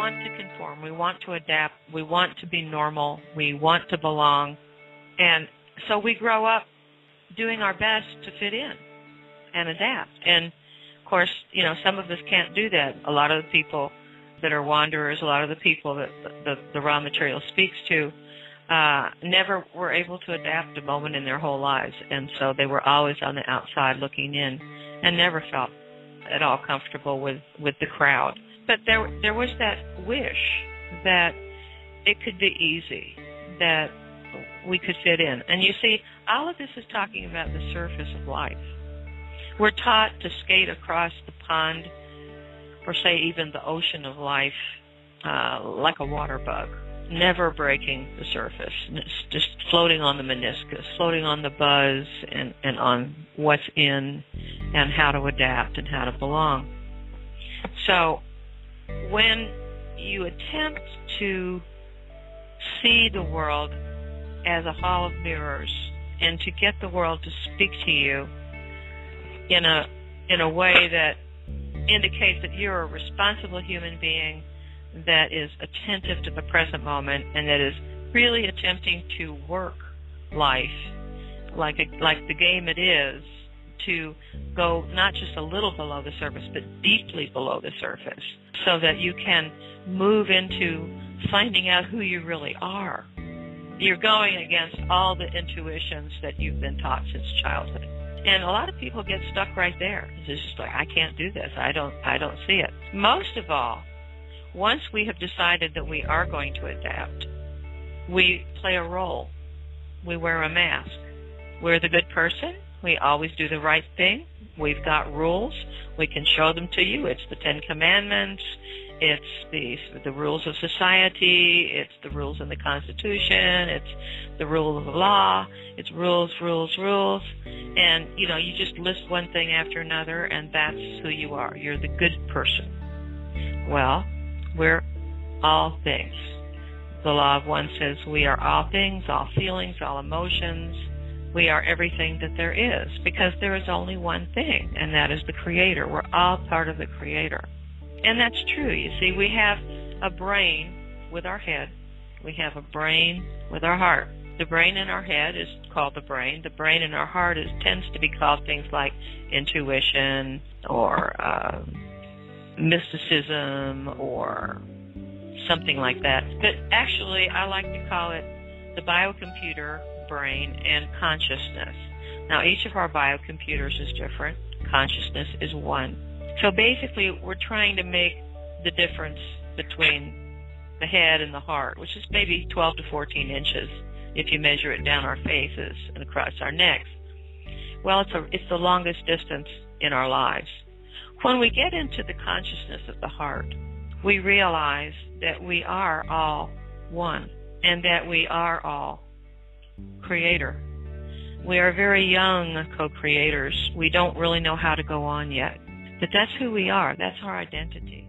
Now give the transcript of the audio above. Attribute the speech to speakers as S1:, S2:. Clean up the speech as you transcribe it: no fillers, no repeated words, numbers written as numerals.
S1: want to conform. We want to adapt. We want to be normal. We want to belong. And so we grow up doing our best to fit in and adapt. And, of course, some of us can't do that. A lot of the people that are wanderers, a lot of the people that the raw material speaks to, never were able to adapt a moment in their whole lives. And so they were always on the outside looking in and never felt at all comfortable with the crowd. But there was that wish that it could be easy, that we could fit in. And you see, all of this is talking about the surface of life. We're taught to skate across the pond, or say even the ocean of life, like a water bug, never breaking the surface, just floating on the meniscus, floating on the buzz, and on what's in and how to adapt and how to belong. So when you attempt to see the world as a hall of mirrors and to get the world to speak to you in a way that indicates that you're a responsible human being that is attentive to the present moment and that is really attempting to work life like the game it is, to go not just a little below the surface but deeply below the surface, so that you can move into finding out who you really are. You're going against all the intuitions that you've been taught since childhood. And a lot of people get stuck right there. It's just like, I can't do this. I don't see it. Most of all, once we have decided that we are going to adapt, we play a role. We wear a mask. We're the good person. We always do the right thing. We've got rules. We can show them to you. It's the Ten Commandments. It's the rules of society. It's the rules in the Constitution. It's the rule of the law. It's rules, rules, rules. And, you just list one thing after another, and that's who you are. You're the good person. Well, we're all things. The law of one says we are all things, all feelings, all emotions. We are everything that there is, because there is only one thing, and that is the Creator. We're all part of the Creator. And that's true. You see, we have a brain with our head. We have a brain with our heart. The brain in our head is called the brain. The brain in our heart tends to be called things like intuition or mysticism or something like that. But actually, I like to call it the biocomputer, brain, and consciousness. Now, each of our biocomputers is different. Consciousness is one. So basically, we're trying to make the difference between the head and the heart, which is maybe 12 to 14 inches if you measure it down our faces and across our necks. Well, it's the longest distance in our lives. When we get into the consciousness of the heart, we realize that we are all one and that we are all Creator. We are very young co-creators. We don't really know how to go on yet. But that's who we are. That's our identity.